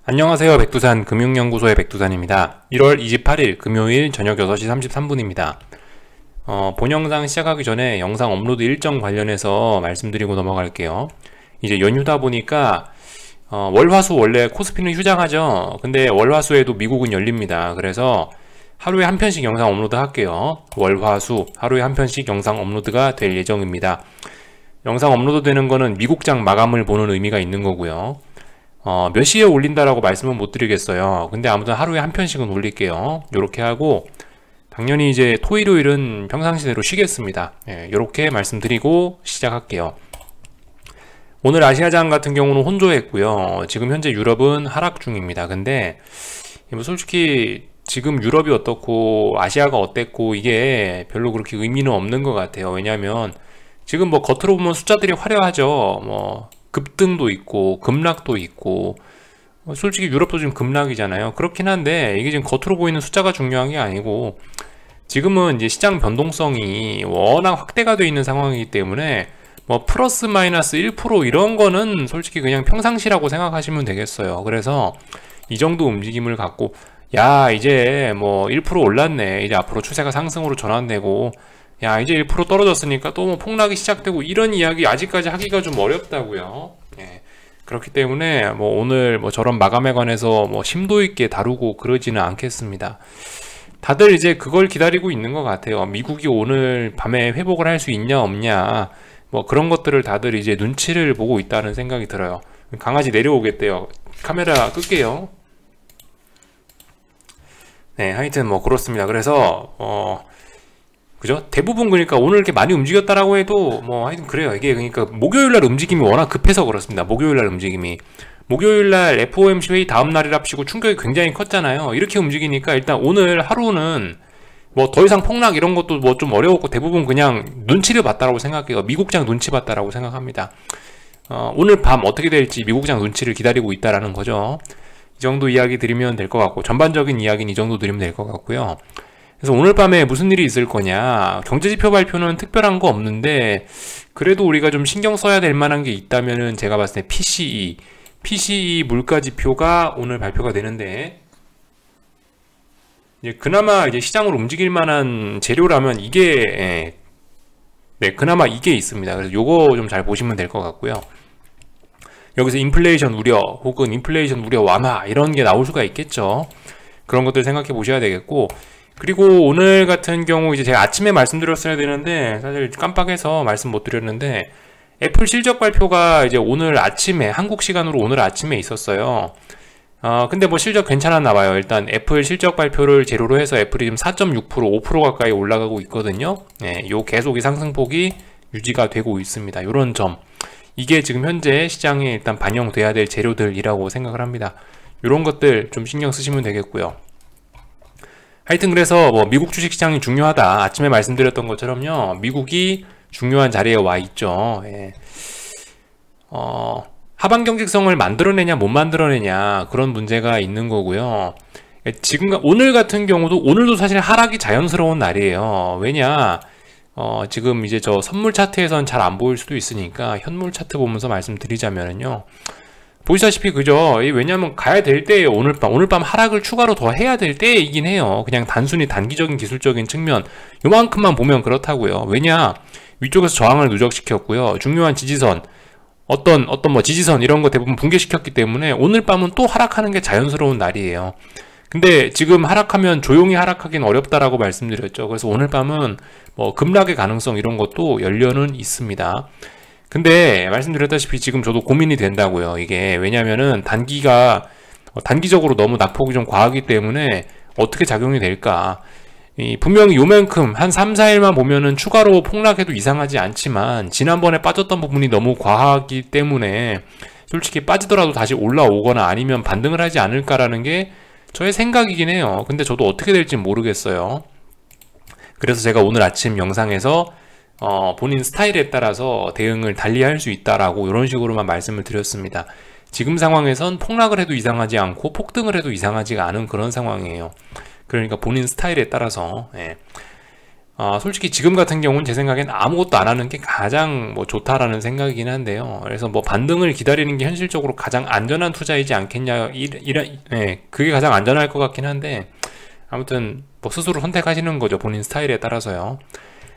안녕하세요. 백두산 금융연구소의 백두산입니다. 1월 28일 금요일 저녁 6시 33분입니다. 본 영상 시작하기 전에 영상 업로드 일정 관련해서 말씀드리고 넘어갈게요. 이제 연휴다 보니까 월화수 원래 코스피는 휴장하죠. 근데 월화수에도 미국은 열립니다. 그래서 하루에 한 편씩 영상 업로드 할게요. 월화수 하루에 한 편씩 영상 업로드가 될 예정입니다. 영상 업로드 되는 거는 미국장 마감을 보는 의미가 있는 거고요. 몇 시에 올린다라고 말씀은 못 드리겠어요. 근데 아무튼 하루에 한 편씩은 올릴게요. 요렇게 하고 당연히 이제 토일요일은 평상시대로 쉬겠습니다. 요렇게 말씀드리고 시작할게요. 오늘 아시아장 같은 경우는 혼조했고요. 지금 현재 유럽은 하락 중입니다. 근데 뭐 솔직히 지금 유럽이 어떻고 아시아가 어땠고 이게 별로 그렇게 의미는 없는 것 같아요. 왜냐하면 지금 뭐 겉으로 보면 숫자들이 화려하죠. 뭐 급등도 있고 급락도 있고 솔직히 유럽도 지금 급락이잖아요. 그렇긴 한데 이게 지금 겉으로 보이는 숫자가 중요한 게 아니고 지금은 이제 시장 변동성이 워낙 확대가 되어 있는 상황이기 때문에 뭐 플러스 마이너스 1% 이런 거는 솔직히 그냥 평상시라고 생각하시면 되겠어요. 그래서 이 정도 움직임을 갖고 야 이제 뭐 1% 올랐네, 이제 앞으로 추세가 상승으로 전환되고 야 이제 1% 떨어졌으니까 또 뭐 폭락이 시작되고 이런 이야기 아직까지 하기가 좀 어렵다고요. 그렇기 때문에 뭐 오늘 뭐 저런 마감에 관해서 뭐 심도 있게 다루고 그러지는 않겠습니다. 다들 이제 그걸 기다리고 있는 것 같아요. 미국이 오늘 밤에 회복을 할 수 있냐 없냐 뭐 그런 것들을 다들 이제 눈치를 보고 있다는 생각이 들어요. 강아지 내려오겠대요. 카메라 끌게요. 네, 하여튼 뭐 그렇습니다. 그래서 그죠? 대부분 그러니까 오늘 이렇게 많이 움직였다라고 해도 뭐 하여튼 그래요. 이게 그러니까 목요일날 움직임이 워낙 급해서 그렇습니다. 목요일날 움직임이 목요일날 FOMC 회의 다음 날이랍시고 충격이 굉장히 컸잖아요. 이렇게 움직이니까 일단 오늘 하루는 뭐 더 이상 폭락 이런 것도 뭐 좀 어려웠고 대부분 그냥 눈치를 봤다라고 생각해요. 미국장 눈치 봤다라고 생각합니다. 오늘 밤 어떻게 될지 미국장 눈치를 기다리고 있다라는 거죠. 이 정도 이야기 드리면 될 것 같고 전반적인 이야기는 이 정도 드리면 될 것 같고요. 그래서 오늘 밤에 무슨 일이 있을 거냐, 경제지표 발표는 특별한 거 없는데 그래도 우리가 좀 신경 써야 될 만한 게 있다면은 제가 봤을 때 PCE 물가지표가 오늘 발표가 되는데 이제 그나마 이제 시장을 움직일 만한 재료라면 이게 그나마 이게 있습니다. 그래서 요거 좀 잘 보시면 될 것 같고요. 여기서 인플레이션 우려 혹은 인플레이션 우려 완화 이런 게 나올 수가 있겠죠. 그런 것들 생각해 보셔야 되겠고, 그리고 오늘 같은 경우 이제 제가 아침에 말씀드렸어야 되는데 사실 깜빡해서 말씀 못 드렸는데 애플 실적 발표가 이제 오늘 아침에 한국 시간으로 오늘 아침에 있었어요. 근데 뭐 실적 괜찮았나 봐요. 일단 애플 실적 발표를 재료로 해서 애플이 지금 4.6% 5% 가까이 올라가고 있거든요. 요 계속 이 상승폭이 유지가 되고 있습니다. 요런 점, 이게 지금 현재 시장에 일단 반영돼야 될 재료들이라고 생각을 합니다. 요런 것들 좀 신경 쓰시면 되겠고요. 하여튼 그래서 뭐 미국 주식시장이 중요하다, 아침에 말씀드렸던 것처럼요, 미국이 중요한 자리에 와 있죠. 하방 경직성을 만들어내냐 못 만들어내냐 그런 문제가 있는 거고요. 지금 오늘 같은 경우도 오늘도 사실 하락이 자연스러운 날이에요. 왜냐 지금 이제 저 선물 차트에선 잘 안 보일 수도 있으니까 현물 차트 보면서 말씀드리자면요, 보시다시피 그죠? 왜냐면 가야 될 때예요. 오늘 밤 하락을 추가로 더 해야 될 때이긴 해요. 그냥 단순히 단기적인 기술적인 측면 요만큼만 보면 그렇다고요. 왜냐, 위쪽에서 저항을 누적시켰고요. 중요한 지지선 어떤 뭐 지지선 이런 거 대부분 붕괴시켰기 때문에 오늘 밤은 또 하락하는 게 자연스러운 날이에요. 근데 지금 하락하면 조용히 하락하기는 어렵다라고 말씀드렸죠. 그래서 오늘 밤은 뭐 급락의 가능성 이런 것도 열려는 있습니다. 근데 말씀드렸다시피 지금 저도 고민이 된다고요. 이게 왜냐면은 단기적으로 너무 낙폭이 좀 과하기 때문에 어떻게 작용이 될까. 분명히 요만큼 한 3, 4일만 보면은 추가로 폭락해도 이상하지 않지만 지난번에 빠졌던 부분이 너무 과하기 때문에 솔직히 빠지더라도 다시 올라오거나 아니면 반등을 하지 않을까라는 게 저의 생각이긴 해요. 근데 저도 어떻게 될지 모르겠어요. 그래서 제가 오늘 아침 영상에서 본인 스타일에 따라서 대응을 달리할 수 있다라고 이런 식으로만 말씀을 드렸습니다. 지금 상황에선 폭락을 해도 이상하지 않고 폭등을 해도 이상하지가 않은 그런 상황이에요. 그러니까 본인 스타일에 따라서 솔직히 지금 같은 경우는 제 생각엔 아무것도 안 하는 게 가장 뭐 좋다라는 생각이긴 한데요. 그래서 뭐 반등을 기다리는 게 현실적으로 가장 안전한 투자이지 않겠냐, 그게 가장 안전할 것 같긴 한데, 아무튼 뭐 스스로 선택하시는 거죠. 본인 스타일에 따라서요.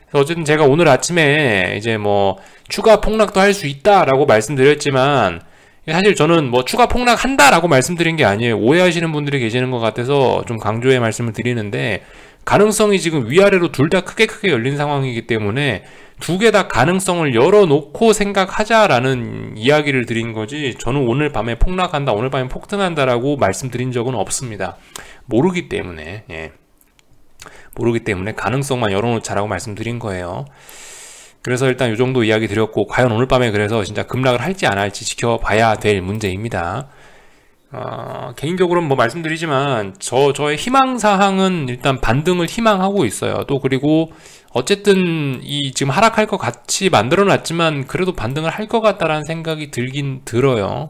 그래서 어쨌든 제가 오늘 아침에 이제 뭐 추가 폭락도 할 수 있다라고 말씀드렸지만, 사실 저는 뭐 추가 폭락한다라고 말씀드린 게 아니에요. 오해하시는 분들이 계시는 것 같아서 좀 강조의 말씀을 드리는데, 가능성이 지금 위아래로 둘 다 크게 열린 상황이기 때문에 두 개 다 가능성을 열어놓고 생각하자라는 이야기를 드린 거지, 저는 오늘 밤에 폭락한다, 오늘 밤에 폭등한다라고 말씀드린 적은 없습니다. 모르기 때문에, 모르기 때문에 가능성만 열어놓자라고 말씀드린 거예요. 그래서 일단 이 정도 이야기 드렸고, 과연 오늘 밤에 그래서 진짜 급락을 할지 안 할지 지켜봐야 될 문제입니다. 개인적으로는 뭐 말씀드리지만 저의 희망사항은 일단 반등을 희망하고 있어요. 또 그리고 어쨌든 이 지금 하락할 것 같이 만들어 놨지만 그래도 반등을 할 것 같다라는 생각이 들긴 들어요.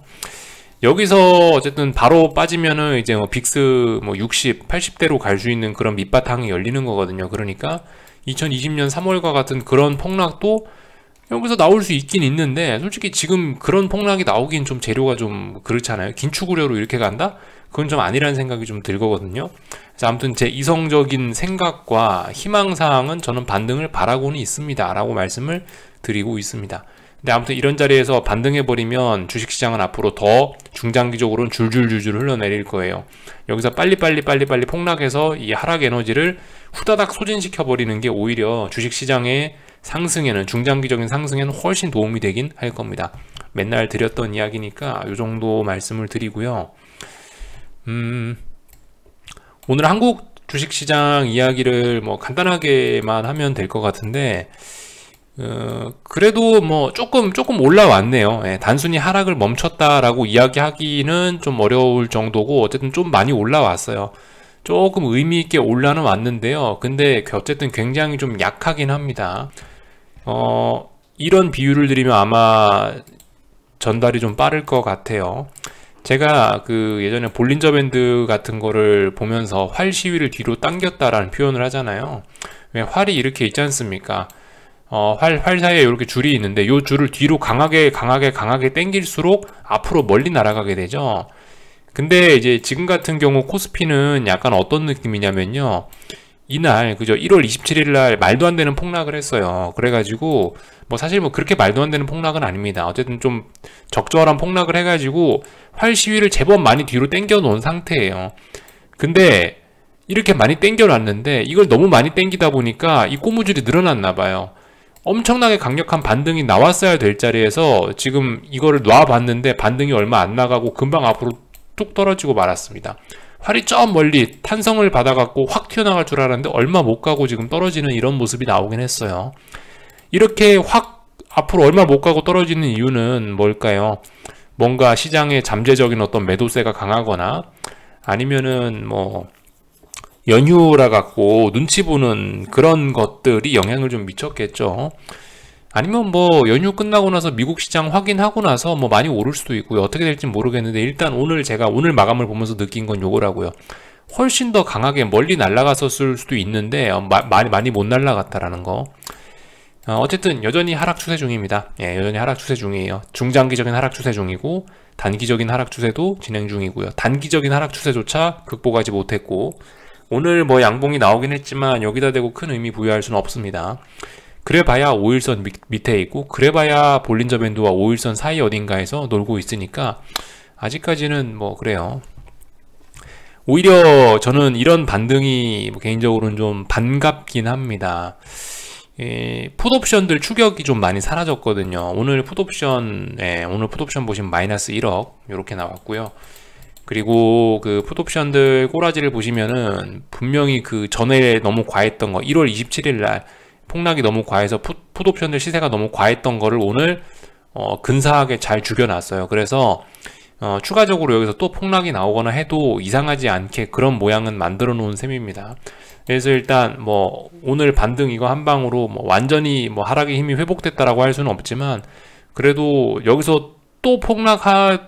여기서 어쨌든 바로 빠지면은 이제 뭐 빅스 뭐 60, 80대로 갈 수 있는 그런 밑바탕이 열리는 거거든요. 그러니까 2020년 3월과 같은 그런 폭락도 여기서 나올 수 있긴 있는데, 솔직히 지금 그런 폭락이 나오긴 좀 재료가 좀 그렇잖아요. 긴축우려로 이렇게 간다? 그건 좀 아니라는 생각이 좀 들거든요. 그래서 아무튼 제 이성적인 생각과 희망사항은 저는 반등을 바라고는 있습니다 라고 말씀을 드리고 있습니다. 근데 아무튼 이런 자리에서 반등해버리면 주식시장은 앞으로 더 중장기적으로는 줄줄줄줄 흘러내릴 거예요. 여기서 빨리빨리 폭락해서 이 하락 에너지를 후다닥 소진시켜버리는 게 오히려 주식시장의 상승에는, 중장기적인 상승에는 훨씬 도움이 되긴 할 겁니다. 맨날 드렸던 이야기니까 이 정도 말씀을 드리고요. 오늘 한국 주식시장 이야기를 뭐 간단하게만 하면 될 것 같은데, 그래도 뭐 조금 올라왔네요. 단순히 하락을 멈췄다라고 이야기하기는 좀 어려울 정도고, 어쨌든 좀 많이 올라왔어요. 조금 의미있게 올라는 왔는데요. 근데 어쨌든 굉장히 좀 약하긴 합니다. 이런 비유를 드리면 아마 전달이 좀 빠를 것 같아요. 제가 그 예전에 볼린저 밴드 같은 거를 보면서 활 시위를 뒤로 당겼다라는 표현을 하잖아요. 왜 활이 이렇게 있지 않습니까? 활 사이에 이렇게 줄이 있는데 이 줄을 뒤로 강하게 당길수록 앞으로 멀리 날아가게 되죠. 근데 이제 지금 같은 경우 코스피는 약간 어떤 느낌이냐면요, 이날 그죠, 1월 27일 날 말도 안 되는 폭락을 했어요. 그래가지고 뭐 사실 뭐 그렇게 말도 안 되는 폭락은 아닙니다. 어쨌든 좀 적절한 폭락을 해가지고 활 시위를 제법 많이 뒤로 당겨 놓은 상태예요. 근데 이렇게 많이 당겨 놨는데 이걸 너무 많이 당기다 보니까 이 고무줄이 늘어났나 봐요. 엄청나게 강력한 반등이 나왔어야 될 자리에서 지금 이거를 놔봤는데 반등이 얼마 안 나가고 금방 앞으로 뚝 떨어지고 말았습니다. 활이 저 멀리 탄성을 받아갖고 확 튀어나갈 줄 알았는데 얼마 못 가고 지금 떨어지는 이런 모습이 나오긴 했어요. 이렇게 확 앞으로 얼마 못 가고 떨어지는 이유는 뭘까요? 뭔가 시장의 잠재적인 어떤 매도세가 강하거나, 아니면은 뭐 연휴라 갖고 눈치 보는 그런 것들이 영향을 좀 미쳤겠죠. 아니면 뭐 연휴 끝나고 나서 미국 시장 확인하고 나서 뭐 많이 오를 수도 있고요. 어떻게 될지 모르겠는데, 일단 제가 오늘 마감을 보면서 느낀 건 요거라고요. 훨씬 더 강하게 멀리 날아갔었을 수도 있는데 많이 못 날아갔다라는 거. 어쨌든 여전히 하락 추세 중입니다. 여전히 하락 추세 중이에요. 중장기적인 하락 추세 중이고, 단기적인 하락 추세도 진행 중이고요. 단기적인 하락 추세조차 극복하지 못했고, 오늘 뭐 양봉이 나오긴 했지만 여기다 대고 큰 의미 부여할 수는 없습니다. 그래봐야 5일선 밑에 있고, 그래봐야 볼린저 밴드와 5일선 사이 어딘가에서 놀고 있으니까 아직까지는 뭐 그래요. 오히려 저는 이런 반등이 뭐 개인적으로는 좀 반갑긴 합니다. 풋옵션들 추격이 좀 많이 사라졌거든요. 오늘 풋옵션 보시면 마이너스 1억 이렇게 나왔고요. 그리고 그 풋옵션들 꼬라지를 보시면은 분명히 그 전에 너무 과했던 거, 1월 27일 날 폭락이 너무 과해서 풋옵션들 시세가 너무 과했던 거를 오늘 근사하게 잘 죽여놨어요. 그래서 추가적으로 여기서 또 폭락이 나오거나 해도 이상하지 않게 그런 모양은 만들어 놓은 셈입니다. 그래서 일단 뭐 오늘 반등 이거 한 방으로 뭐 완전히 뭐 하락의 힘이 회복됐다라고 할 수는 없지만, 그래도 여기서 또 폭락을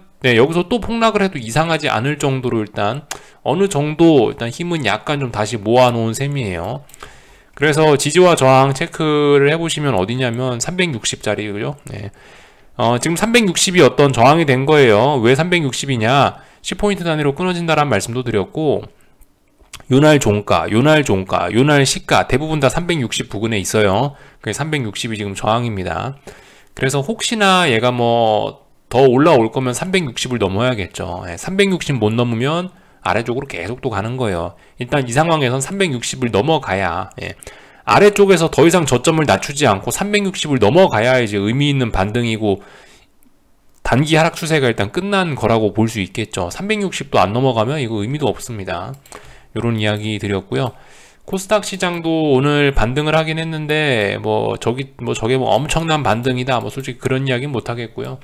해도 이상하지 않을 정도로 일단 어느 정도 일단 힘은 약간 좀 다시 모아놓은 셈이에요. 그래서 지지와 저항 체크를 해보시면 어디냐면 360짜리, 그죠? 네. 지금 360이 어떤 저항이 된 거예요. 왜 360이냐? 10포인트 단위로 끊어진다라는 말씀도 드렸고, 요날 종가, 요날 종가, 요날 시가 대부분 다 360 부근에 있어요. 그래서 360이 지금 저항입니다. 그래서 혹시나 얘가 뭐 더 올라올 거면 360을 넘어야겠죠. 360 못 넘으면 아래쪽으로 계속 또 가는 거예요. 일단 이 상황에선 360을 넘어가야, 아래쪽에서 더 이상 저점을 낮추지 않고 360을 넘어가야 이제 의미 있는 반등이고 단기 하락 추세가 일단 끝난 거라고 볼 수 있겠죠. 360도 안 넘어가면 이거 의미도 없습니다. 요런 이야기 드렸고요. 코스닥 시장도 오늘 반등을 하긴 했는데 저게 엄청난 반등이다, 솔직히 그런 이야기는 못 하겠고요.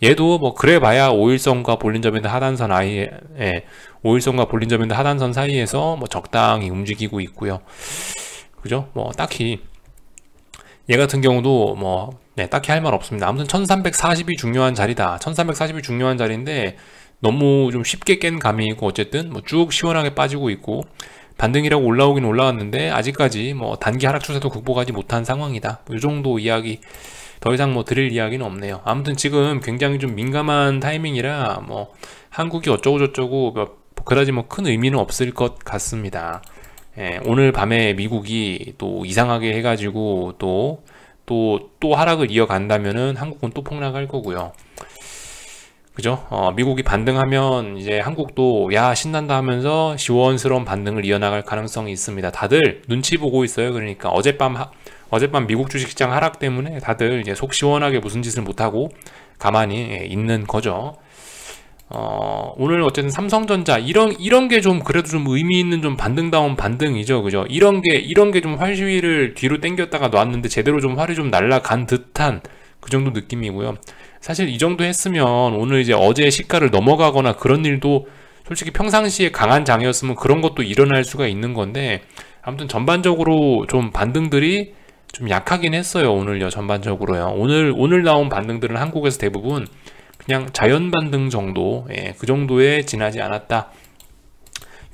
얘도 그래 봐야 5일선과 볼린저밴드 하단선 오일선과 볼린저밴드 하단선 사이에서 적당히 움직이고 있고요. 그죠? 딱히 얘 같은 경우도 딱히 할 말 없습니다. 아무튼 1340이 중요한 자리다. 1340이 중요한 자리인데 너무 좀 쉽게 깬 감이 있고, 어쨌든 쭉 시원하게 빠지고 있고, 반등이라고 올라오긴 올라왔는데 아직까지 단기 하락 추세도 극복하지 못한 상황이다. 이 정도 이야기, 더 이상 드릴 이야기는 없네요. 아무튼 지금 굉장히 좀 민감한 타이밍이라 한국이 어쩌고 저쩌고 그다지 큰 의미는 없을 것 같습니다. 오늘 밤에 미국이 또 이상하게 해가지고 또 하락을 이어간다면은 한국은 또 폭락할 거고요. 그죠? 미국이 반등하면 이제 한국도 야 신난다 하면서 시원스러운 반등을 이어나갈 가능성이 있습니다. 다들 눈치 보고 있어요. 그러니까 어젯밤 미국 주식시장 하락 때문에 다들 이제 속 시원하게 무슨 짓을 못하고 가만히 있는 거죠. 오늘 어쨌든 삼성전자 이런 게 좀 그래도 좀 의미 있는 좀 반등다운 반등이죠. 그죠? 이런 게 좀 활시위를 뒤로 당겼다가 놨는데 제대로 좀 활이 좀 날아간 듯한 그 정도 느낌이고요. 사실 이 정도 했으면 오늘 이제 어제 시가를 넘어가거나 그런 일도 솔직히 평상시에 강한 장이었으면 그런 것도 일어날 수가 있는 건데, 아무튼 전반적으로 좀 반등들이 좀 약하긴 했어요. 오늘요, 전반적으로요. 오늘 나온 반등들은 한국에서 대부분 그냥 자연 반등 정도, 그 정도에 지나지 않았다.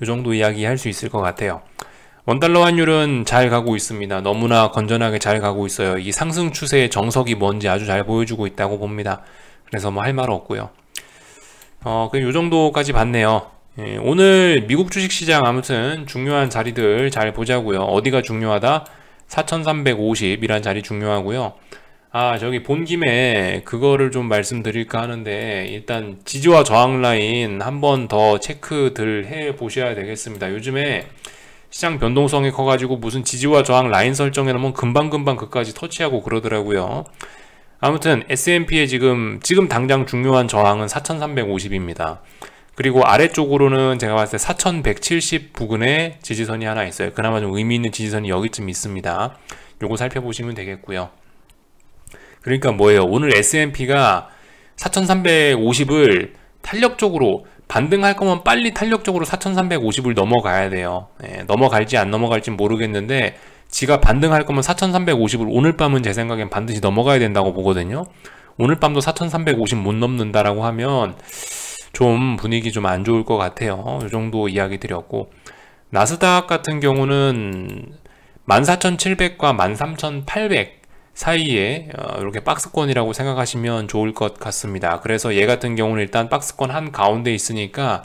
이 정도 이야기 할 수 있을 것 같아요. 원달러 환율은 잘 가고 있습니다. 너무나 건전하게 잘 가고 있어요. 이 상승 추세의 정석이 뭔지 아주 잘 보여주고 있다고 봅니다. 그래서 할 말 없고요. 요 정도까지 봤네요. 오늘 미국 주식시장 아무튼 중요한 자리들 잘 보자고요. 어디가 중요하다? 4350이란 자리 중요하고요. 저기 본 김에 그거를 좀 말씀드릴까 하는데, 일단 지지와 저항 라인 한 번 더 체크들 해 보셔야 되겠습니다. 요즘에 시장 변동성이 커가지고 무슨 지지와 저항 라인 설정해놓으면 금방금방 그까지 터치하고 그러더라고요. 아무튼 S&P의 지금 당장 중요한 저항은 4350입니다. 그리고 아래쪽으로는 제가 봤을 때 4170 부근에 지지선이 하나 있어요. 그나마 좀 의미 있는 지지선이 여기쯤 있습니다. 요거 살펴보시면 되겠고요. 그러니까 뭐예요? 오늘 S&P가 4350을 탄력적으로 반등할 거면 빨리 탄력적으로 4350을 넘어가야 돼요. 넘어갈지 안 넘어갈지 모르겠는데 지가 반등할 거면 4350을 오늘 밤은 제 생각엔 반드시 넘어가야 된다고 보거든요. 오늘 밤도 4350 못 넘는다라고 하면 좀 분위기 좀 안 좋을 것 같아요. 이 정도 이야기 드렸고, 나스닥 같은 경우는 14,700과 13,800 사이에 이렇게 박스권이라고 생각하시면 좋을 것 같습니다. 그래서 얘 같은 경우는 일단 박스권 한 가운데 있으니까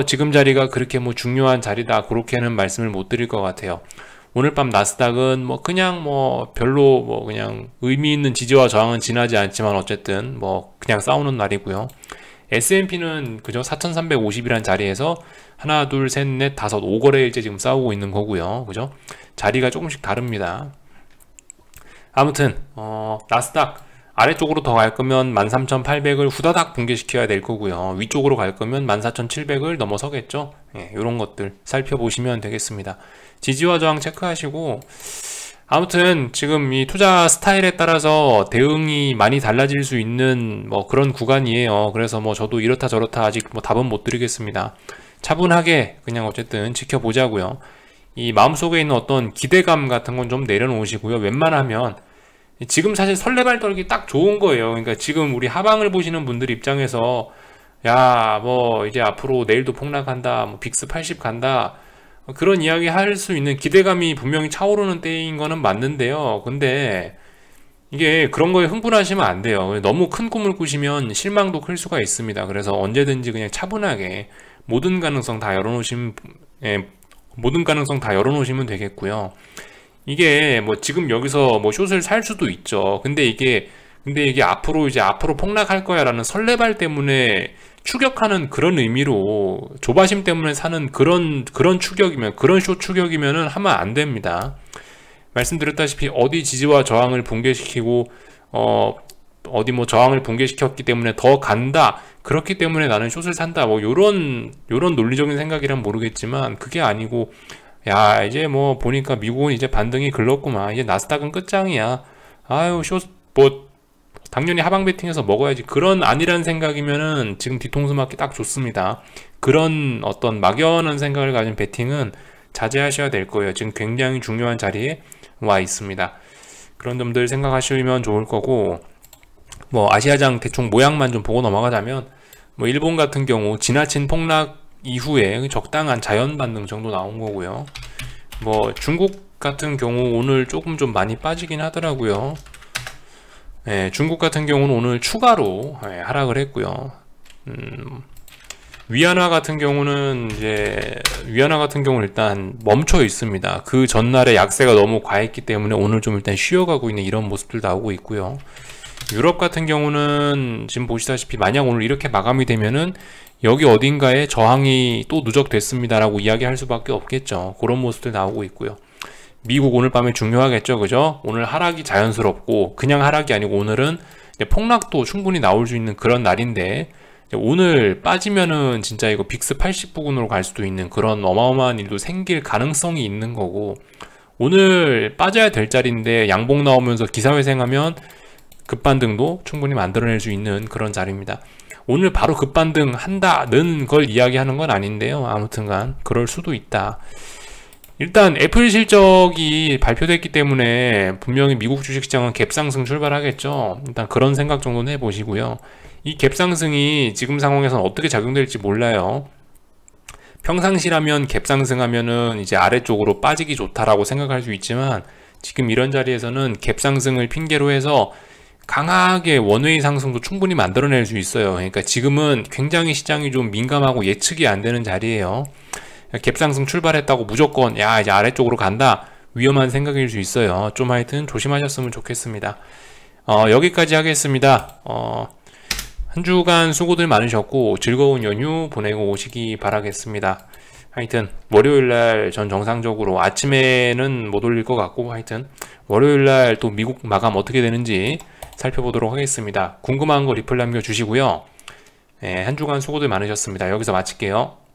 지금 자리가 그렇게 중요한 자리다 그렇게는 말씀을 못 드릴 것 같아요. 오늘 밤 나스닥은 그냥 별로 그냥 의미 있는 지지와 저항은 지나지 않지만 어쨌든 그냥 싸우는 날이고요. S&P는 그저 4350이란 자리에서 하나 둘 셋 넷 다섯 5거래일째 지금 싸우고 있는 거고요. 그죠? 자리가 조금씩 다릅니다. 아무튼 나스닥 아래쪽으로 더 갈 거면 13,800을 후다닥 붕괴시켜야 될 거고요. 위쪽으로 갈 거면 14,700을 넘어서겠죠. 이런 것들 살펴보시면 되겠습니다. 지지와 저항 체크하시고, 아무튼 지금 이 투자 스타일에 따라서 대응이 많이 달라질 수 있는 그런 구간이에요. 그래서 저도 이렇다 저렇다 아직 답은 못 드리겠습니다. 차분하게 그냥 어쨌든 지켜보자고요. 이 마음속에 있는 어떤 기대감 같은 건 좀 내려놓으시고요. 웬만하면 지금 사실 설레발 떨기 딱 좋은 거예요. 그러니까 지금 우리 하방을 보시는 분들 입장에서 야 이제 앞으로 내일도 폭락한다, 빅스 80 간다, 그런 이야기 할 수 있는 기대감이 분명히 차오르는 때인 거는 맞는데요. 근데 이게 그런 거에 흥분하시면 안 돼요. 너무 큰 꿈을 꾸시면 실망도 클 수가 있습니다. 그래서 언제든지 그냥 차분하게 모든 가능성 다 열어놓으시면, 모든 가능성 다 열어놓으시면 되겠고요. 이게 뭐 지금 여기서 뭐 숏을 살 수도 있죠. 근데 이게 앞으로 폭락할 거야라는 설레발 때문에 추격하는 그런 의미로 조바심 때문에 사는 그런 추격이면, 그런 숏 추격이면은 하면 안 됩니다. 말씀드렸다시피 어디 지지와 저항을 붕괴시키고 어디 뭐 저항을 붕괴시켰기 때문에 더 간다, 그렇기 때문에 나는 숏을 산다, 뭐 요런 논리적인 생각이란 모르겠지만, 그게 아니고 야 이제 뭐 보니까 미국은 이제 반등이 글렀구만, 이제 나스닥은 끝장이야, 아유 숏 뭐 당연히 하방 베팅해서 먹어야지, 그런 아니란 생각이면은 지금 뒤통수 맞기 딱 좋습니다. 그런 어떤 막연한 생각을 가진 베팅은 자제하셔야 될 거예요. 지금 굉장히 중요한 자리에 와 있습니다. 그런 점들 생각하시면 좋을 거고, 뭐 아시아장 대충 모양만 좀 보고 넘어가자면, 뭐 일본 같은 경우 지나친 폭락 이후에 적당한 자연 반등 정도 나온 거고요. 뭐 중국 같은 경우 오늘 조금 좀 많이 빠지긴 하더라고요. 중국 같은 경우는 오늘 추가로 하락을 했고요. 위안화 같은 경우는 일단 멈춰 있습니다. 그 전날에 약세가 너무 과했기 때문에 오늘 좀 일단 쉬어가고 있는 이런 모습들 나오고 있고요. 유럽 같은 경우는 지금 보시다시피 만약 오늘 이렇게 마감이 되면은 여기 어딘가에 저항이 또 누적됐습니다라고 이야기할 수밖에 없겠죠. 그런 모습들 나오고 있고요. 미국 오늘 밤에 중요하겠죠, 그죠? 오늘 하락이 자연스럽고, 그냥 하락이 아니고 오늘은 이제 폭락도 충분히 나올 수 있는 그런 날인데, 오늘 빠지면은 진짜 이거 빅스 80 부근으로 갈 수도 있는 그런 어마어마한 일도 생길 가능성이 있는 거고, 오늘 빠져야 될 자리인데 양봉 나오면서 기사회생하면 급반등도 충분히 만들어낼 수 있는 그런 자리입니다. 오늘 바로 급반등 한다는 걸 이야기하는 건 아닌데요. 아무튼간 그럴 수도 있다. 일단 애플 실적이 발표됐기 때문에 분명히 미국 주식시장은 갭상승 출발하겠죠. 일단 그런 생각 정도는 해보시고요. 이 갭상승이 지금 상황에서는 어떻게 작용될지 몰라요. 평상시라면 갭상승하면은 이제 아래쪽으로 빠지기 좋다라고 생각할 수 있지만, 지금 이런 자리에서는 갭상승을 핑계로 해서 강하게 원웨이 상승도 충분히 만들어낼 수 있어요. 그러니까 지금은 굉장히 시장이 좀 민감하고 예측이 안 되는 자리예요. 갭상승 출발했다고 무조건 야 이제 아래쪽으로 간다, 위험한 생각일 수 있어요. 좀 하여튼 조심하셨으면 좋겠습니다. 여기까지 하겠습니다. 한 주간 수고들 많으셨고 즐거운 연휴 보내고 오시기 바라겠습니다. 하여튼 월요일날 전 정상적으로, 아침에는 못 올릴 것 같고, 하여튼 월요일날 또 미국 마감 어떻게 되는지 살펴보도록 하겠습니다. 궁금한 거 리플 남겨주시고요. 한 주간 수고들 많으셨습니다. 여기서 마칠게요.